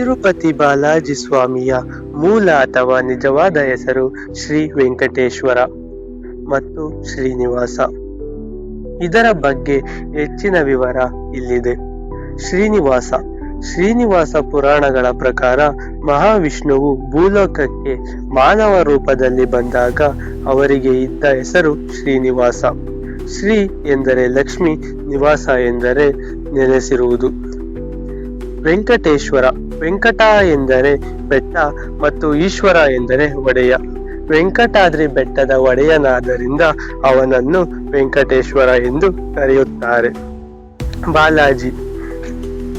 ತಿರುಪತಿ ಬಾಲಾಜಿ ಸ್ವಾಮಿಯ ಮೂಲ ಅಥವಾ ನಿಜವಾದ ಹೆಸರು ಶ್ರೀ ವೆಂಕಟೇಶ್ವರ ಮತ್ತು ಶ್ರೀನಿವಾಸ. ಇದರ ಬಗ್ಗೆ ಹೆಚ್ಚಿನ ವಿವರ ಇಲ್ಲಿದೆ. ಶ್ರೀನಿವಾಸ ಪುರಾಣಗಳ ಪ್ರಕಾರ ಮಹಾವಿಷ್ಣುವು ಭೂಲೋಕಕ್ಕೆ ಮಾನವ ರೂಪದಲ್ಲಿ ಬಂದಾಗ ಅವರಿಗೆ ಇದ್ದ ಹೆಸರು ಶ್ರೀನಿವಾಸ. ಶ್ರೀ ಎಂದರೆ ಲಕ್ಷ್ಮಿ, ನಿವಾಸ ಎಂದರೆ ನೆಲೆಸಿರುವುದು. ವೆಂಕಟೇಶ್ವರ, ವೆಂಕಟ ಎಂದರೆ ಬೆಟ್ಟ ಮತ್ತು ಈಶ್ವರ ಎಂದರೆ ಒಡೆಯ. ವೆಂಕಟಾದ್ರಿ ಬೆಟ್ಟದ ಒಡೆಯನಾದ್ದರಿಂದ ಅವನನ್ನು ವೆಂಕಟೇಶ್ವರ ಎಂದು ಕರೆಯುತ್ತಾರೆ. ಬಾಲಾಜಿ,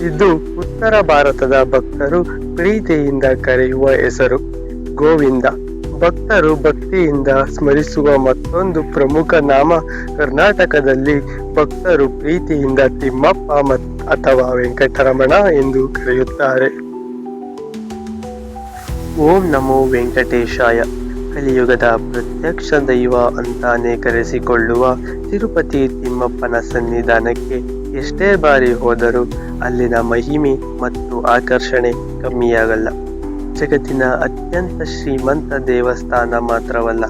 ಇದು ಉತ್ತರ ಭಾರತದ ಭಕ್ತರು ಪ್ರೀತಿಯಿಂದ ಕರೆಯುವ ಹೆಸರು. ಗೋವಿಂದ, ಭಕ್ತರು ಭಕ್ತಿಯಿಂದ ಸ್ಮರಿಸುವ ಮತ್ತೊಂದು ಪ್ರಮುಖ ನಾಮ. ಕರ್ನಾಟಕದಲ್ಲಿ ಭಕ್ತರು ಪ್ರೀತಿಯಿಂದ ತಿಮ್ಮಪ್ಪ ಅಥವಾ ವೆಂಕಟರಮಣ ಎಂದು ಕರೆಯುತ್ತಾರೆ. ಓಂ ನಮೋ ವೆಂಕಟೇಶಾಯ. ಕಲಿಯುಗದ ಪ್ರತ್ಯಕ್ಷ ದೈವ ಅಂತಾನೆ ಕರೆಸಿಕೊಳ್ಳುವ ತಿರುಪತಿ ತಿಮ್ಮಪ್ಪನ ಸನ್ನಿಧಾನಕ್ಕೆ ಎಷ್ಟೇ ಬಾರಿ ಹೋದರೂ ಅಲ್ಲಿನ ಮಹಿಮೆ ಮತ್ತು ಆಕರ್ಷಣೆ ಕಮ್ಮಿಯಾಗಲ್ಲ. ಜಗತ್ತಿನ ಅತ್ಯಂತ ಶ್ರೀಮಂತ ದೇವಸ್ಥಾನ ಮಾತ್ರವಲ್ಲ,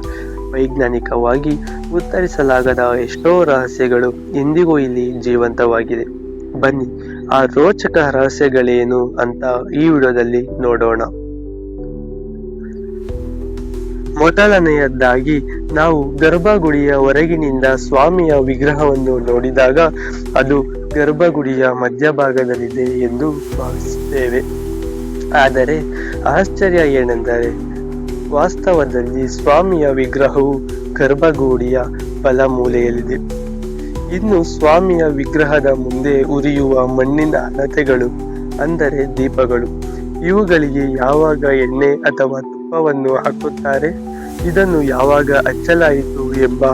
ವೈಜ್ಞಾನಿಕವಾಗಿ ಉತ್ತರಿಸಲಾಗದ ಎಷ್ಟೋ ರಹಸ್ಯಗಳು ಇಂದಿಗೂ ಇಲ್ಲಿ ಜೀವಂತವಾಗಿದೆ. ಬನ್ನಿ, ಆ ರೋಚಕ ರಹಸ್ಯಗಳೇನು ಅಂತ ಈ ವಿಡಿಯೋದಲ್ಲಿ ನೋಡೋಣ. ಮೊದಲನೆಯದಾಗಿ ನಾವು ಗರ್ಭಗುಡಿಯ ಹೊರಗಿನಿಂದ ಸ್ವಾಮಿಯ ವಿಗ್ರಹವನ್ನು ನೋಡಿದಾಗ ಅದು ಗರ್ಭಗುಡಿಯ ಮಧ್ಯಭಾಗದಲ್ಲಿದೆ ಎಂದು ಭಾವಿಸುತ್ತೇವೆ. ಆದರೆ ಆಶ್ಚರ್ಯ ಏನೆಂದರೆ ವಾಸ್ತವದಲ್ಲಿ ಸ್ವಾಮಿಯ ವಿಗ್ರಹವು ಗರ್ಭಗುಡಿಯ ಬಲಮೂಲೆಯಲ್ಲಿದೆ. ಇನ್ನು ಸ್ವಾಮಿಯ ವಿಗ್ರಹದ ಮುಂದೆ ಉರಿಯುವ ಮಣ್ಣಿನ ಹಣತೆಗಳು, ಅಂದರೆ ದೀಪಗಳು, ಇವುಗಳಿಗೆ ಯಾವಾಗ ಎಣ್ಣೆ ಅಥವಾ ತುಪ್ಪವನ್ನು ಹಾಕುತ್ತಾರೆ, ಇದನ್ನು ಯಾವಾಗ ಹಚ್ಚಲಾಯಿತು ಎಂಬ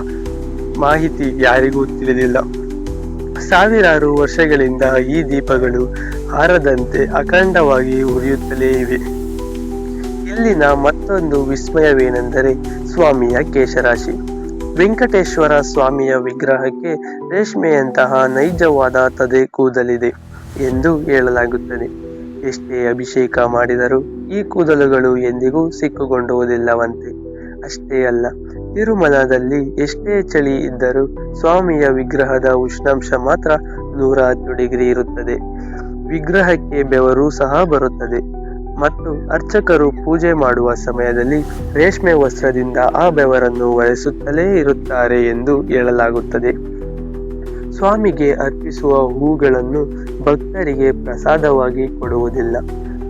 ಮಾಹಿತಿ ಯಾರಿಗೂ ತಿಳಿದಿಲ್ಲ. ಸಾವಿರಾರು ವರ್ಷಗಳಿಂದ ಈ ದೀಪಗಳು ಆರದಂತೆ ಅಖಂಡವಾಗಿ ಉರಿಯುತ್ತಲೇ ಇವೆ. ಇಲ್ಲಿನ ಮತ್ತೊಂದು ವಿಸ್ಮಯವೇನೆಂದರೆ ಸ್ವಾಮಿಯ ಕೇಶರಾಶಿ. ವೆಂಕಟೇಶ್ವರ ಸ್ವಾಮಿಯ ವಿಗ್ರಹಕ್ಕೆ ರೇಷ್ಮೆಯಂತಹ ನೈಜವಾದ ತದೆ ಕೂದಲಿದೆ ಎಂದು ಹೇಳಲಾಗುತ್ತದೆ. ಎಷ್ಟೇ ಅಭಿಷೇಕ ಮಾಡಿದರೂ ಈ ಕೂದಲುಗಳು ಎಂದಿಗೂ ಸಿಕ್ಕುಕೊಳ್ಳುವುದಿಲ್ಲವಂತೆ. ಅಷ್ಟೇ ಅಲ್ಲ, ತಿರುಮಲದಲ್ಲಿ ಎಷ್ಟೇ ಚಳಿ ಇದ್ದರೂ ಸ್ವಾಮಿಯ ವಿಗ್ರಹದ ಉಷ್ಣಾಂಶ ಮಾತ್ರ 110 ಡಿಗ್ರಿ ಇರುತ್ತದೆ. ವಿಗ್ರಹಕ್ಕೆ ಬೆವರು ಸಹ ಬರುತ್ತದೆ ಮತ್ತು ಅರ್ಚಕರು ಪೂಜೆ ಮಾಡುವ ಸಮಯದಲ್ಲಿ ರೇಷ್ಮೆ ವಸ್ತ್ರದಿಂದ ಆ ಬೆವರನ್ನು ಒರೆಸುತ್ತಲೇ ಇರುತ್ತಾರೆ ಎಂದು ಹೇಳಲಾಗುತ್ತದೆ. ಸ್ವಾಮಿಗೆ ಅರ್ಪಿಸುವ ಹೂಗಳನ್ನು ಭಕ್ತರಿಗೆ ಪ್ರಸಾದವಾಗಿ ಕೊಡುವುದಿಲ್ಲ,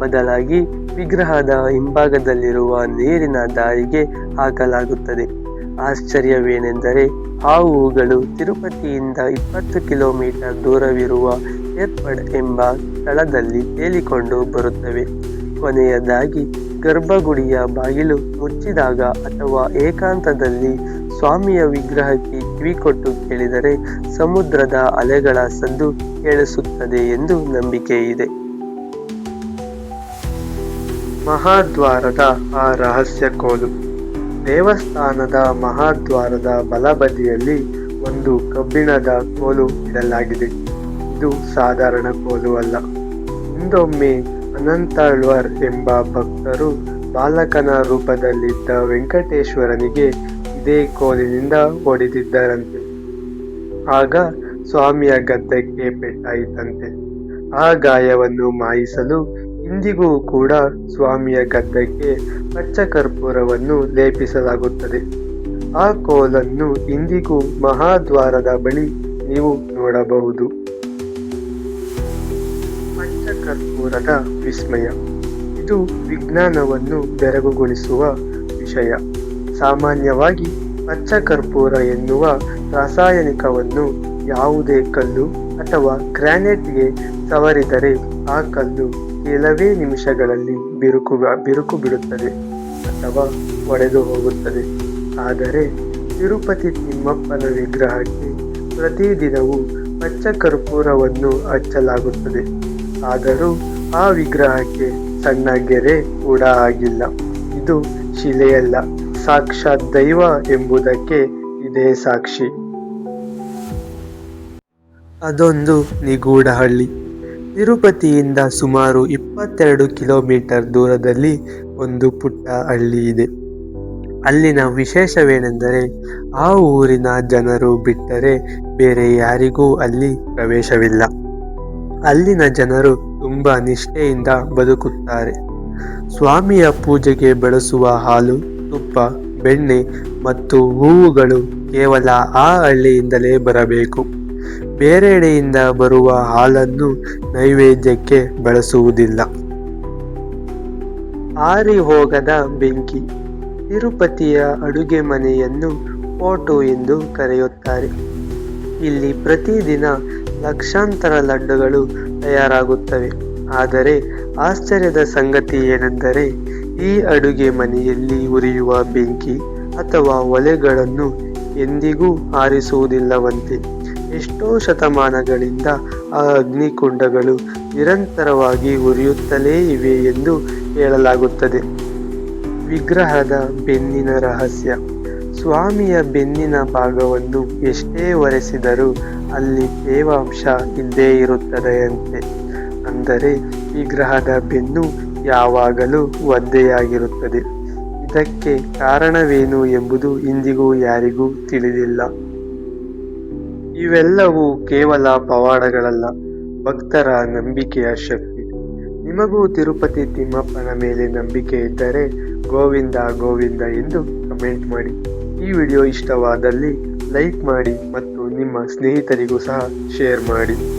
ಬದಲಾಗಿ ವಿಗ್ರಹದ ಹಿಂಭಾಗದಲ್ಲಿರುವ ನೀರಿನ ದಾರಿಗೆ ಹಾಕಲಾಗುತ್ತದೆ. ಆಶ್ಚರ್ಯವೇನೆಂದರೆ ಆ ಹೂಗಳು ತಿರುಪತಿಯಿಂದ 20 ಕಿಲೋಮೀಟರ್ ದೂರವಿರುವ ಏರ್ಪಡ್ ಎಂಬ ಸ್ಥಳದಲ್ಲಿ ತೇಲಿಕೊಂಡು ಬರುತ್ತವೆ. ಕೊನೆಯದಾಗಿ ಗರ್ಭಗುಡಿಯ ಬಾಗಿಲು ಮುಚ್ಚಿದಾಗ ಅಥವಾ ಏಕಾಂತದಲ್ಲಿ ಸ್ವಾಮಿಯ ವಿಗ್ರಹಕ್ಕೆ ಕಿವಿಕೊಟ್ಟು ಕೇಳಿದರೆ ಸಮುದ್ರದ ಅಲೆಗಳ ಸದ್ದು ಕೇಳಿಸುತ್ತದೆ ಎಂದು ನಂಬಿಕೆ ಇದೆ. ಮಹಾದ್ವಾರದ ಆ ರಹಸ್ಯ ಕೋಲು. ದೇವಸ್ಥಾನದ ಮಹಾದ್ವಾರದ ಬಲಬದಿಯಲ್ಲಿ ಒಂದು ಕಬ್ಬಿಣದ ಕೋಲು ಇಡಲಾಗಿದೆ. ಇದು ಸಾಧಾರಣ ಕೋಲು ಅಲ್ಲ. ಹಿಂದೊಮ್ಮೆ ಅನಂತಾಳ್ವಾರ್ ಎಂಬ ಭಕ್ತರು ಬಾಲಕನ ರೂಪದಲ್ಲಿದ್ದ ವೆಂಕಟೇಶ್ವರನಿಗೆ ಇದೇ ಕೋಲಿನಿಂದ ಹೊಡೆದಿದ್ದರಂತೆ. ಆಗ ಸ್ವಾಮಿಯ ಗದ್ದೆಗೆ ಪೆಟ್ಟಾಯಿತಂತೆ. ಆ ಗಾಯವನ್ನು ಮಾಯಿಸಲು ಇಂದಿಗೂ ಕೂಡ ಸ್ವಾಮಿಯ ಗದ್ದೆಗೆ ಪಚ್ಚ ಕರ್ಪೂರವನ್ನು ಲೇಪಿಸಲಾಗುತ್ತದೆ. ಆ ಕೋಲನ್ನು ಇಂದಿಗೂ ಮಹಾದ್ವಾರದ ಬಳಿ ನೀವು ನೋಡಬಹುದು. ಪಚ್ಚ ಕರ್ಪೂರದ ವಿಸ್ಮಯ. ಇದು ವಿಜ್ಞಾನವನ್ನು ಬೆರಗುಗೊಳಿಸುವ ವಿಷಯ. ಸಾಮಾನ್ಯವಾಗಿ ಪಚ್ಚ ಕರ್ಪೂರ ಎನ್ನುವ ರಾಸಾಯನಿಕವನ್ನು ಯಾವುದೇ ಕಲ್ಲು ಅಥವಾ ಗ್ರಾನೈಟ್ಗೆ ಸವರಿದರೆ ಆ ಕಲ್ಲು ಕೆಲವೇ ನಿಮಿಷಗಳಲ್ಲಿ ಬಿರುಕು ಬಿಡುತ್ತದೆ ಅಥವಾ ಒಡೆದು ಹೋಗುತ್ತದೆ. ಆದರೆ ತಿರುಪತಿ ತಿಮ್ಮಪ್ಪನ ವಿಗ್ರಹಕ್ಕೆ ಪ್ರತಿದಿನವೂ ಪಚ್ಚ ಕರ್ಪೂರವನ್ನು ಹಚ್ಚಲಾಗುತ್ತದೆ. ಆದರೂ ಆ ವಿಗ್ರಹಕ್ಕೆ ಸಣ್ಣ ಗೆರೆ ಕೂಡ ಆಗಿಲ್ಲ. ಇದು ಶಿಲೆಯಲ್ಲ, ಸಾಕ್ಷಾತ್ ದೈವ ಎಂಬುದಕ್ಕೆ ಇದೇ ಸಾಕ್ಷಿ. ಅದೊಂದು ನಿಗೂಢ ಹಳ್ಳಿ. ತಿರುಪತಿಯಿಂದ ಸುಮಾರು 22 ಕಿಲೋಮೀಟರ್ ದೂರದಲ್ಲಿ ಒಂದು ಪುಟ್ಟ ಹಳ್ಳಿ ಇದೆ. ಅಲ್ಲಿನ ವಿಶೇಷವೇನೆಂದರೆ ಆ ಊರಿನ ಜನರು ಬಿಟ್ಟರೆ ಬೇರೆ ಯಾರಿಗೂ ಅಲ್ಲಿ ಪ್ರವೇಶವಿಲ್ಲ. ಅಲ್ಲಿನ ಜನರು ತುಂಬ ನಿಷ್ಠೆಯಿಂದ ಬದುಕುತ್ತಾರೆ. ಸ್ವಾಮಿಯ ಪೂಜೆಗೆ ಬಳಸುವ ಹಾಲು, ತುಪ್ಪ, ಬೆಣ್ಣೆ ಮತ್ತು ಹೂವುಗಳು ಕೇವಲ ಆ ಹಳ್ಳಿಯಿಂದಲೇ ಬರಬೇಕು. ಬೇರೆಡೆಯಿಂದ ಬರುವ ಹಾಲನ್ನು ನೈವೇದ್ಯಕ್ಕೆ ಬಳಸುವುದಿಲ್ಲ. ಆರಿ ಹೋಗದ ಬೆಂಕಿ. ತಿರುಪತಿಯ ಅಡುಗೆ ಮನೆಯನ್ನು ಪೋಟು ಎಂದು ಕರೆಯುತ್ತಾರೆ. ಇಲ್ಲಿ ಪ್ರತಿದಿನ ಲಕ್ಷಾಂತರ ಲಡ್ಡುಗಳು ತಯಾರಾಗುತ್ತವೆ. ಆದರೆ ಆಶ್ಚರ್ಯದ ಸಂಗತಿ ಏನೆಂದರೆ ಈ ಅಡುಗೆ ಮನೆಯಲ್ಲಿ ಉರಿಯುವ ಬೆಂಕಿ ಅಥವಾ ಒಲೆಗಳನ್ನು ಎಂದಿಗೂ ಆರಿಸುವುದಿಲ್ಲವಂತೆ. ಎಷ್ಟೋ ಶತಮಾನಗಳಿಂದ ಆ ಅಗ್ನಿಕುಂಡಗಳು ನಿರಂತರವಾಗಿ ಉರಿಯುತ್ತಲೇ ಇವೆ ಎಂದು ಹೇಳಲಾಗುತ್ತದೆ. ವಿಗ್ರಹದ ಬೆನ್ನಿನ ರಹಸ್ಯ. ಸ್ವಾಮಿಯ ಬೆನ್ನಿನ ಭಾಗವನ್ನು ಎಷ್ಟೇ ಒರೆಸಿದರೂ ಅಲ್ಲಿ ತೇವಾಂಶ ಇದ್ದೇ ಇರುತ್ತದೆಯಂತೆ. ಅಂದರೆ ವಿಗ್ರಹದ ಬೆನ್ನು ಯಾವಾಗಲೂ ಒದ್ದೆಯಾಗಿರುತ್ತದೆ. ಇದಕ್ಕೆ ಕಾರಣವೇನು ಎಂಬುದು ಇಂದಿಗೂ ಯಾರಿಗೂ ತಿಳಿದಿಲ್ಲ. ಇವೆಲ್ಲವೂ ಕೇವಲ ಪವಾಡಗಳಲ್ಲ, ಭಕ್ತರ ನಂಬಿಕೆಯ ಶಕ್ತಿ. ನಿಮಗೂ ತಿರುಪತಿ ತಿಮ್ಮಪ್ಪನ ಮೇಲೆ ನಂಬಿಕೆ ಇದ್ದರೆ ಗೋವಿಂದ ಗೋವಿಂದ ಎಂದು ಕಮೆಂಟ್ ಮಾಡಿ. ಈ ವಿಡಿಯೋ ಇಷ್ಟವಾದಲ್ಲಿ ಲೈಕ್ ಮಾಡಿ ಮತ್ತು ನಿಮ್ಮ ಸ್ನೇಹಿತರಿಗೂ ಸಹ ಶೇರ್ ಮಾಡಿ.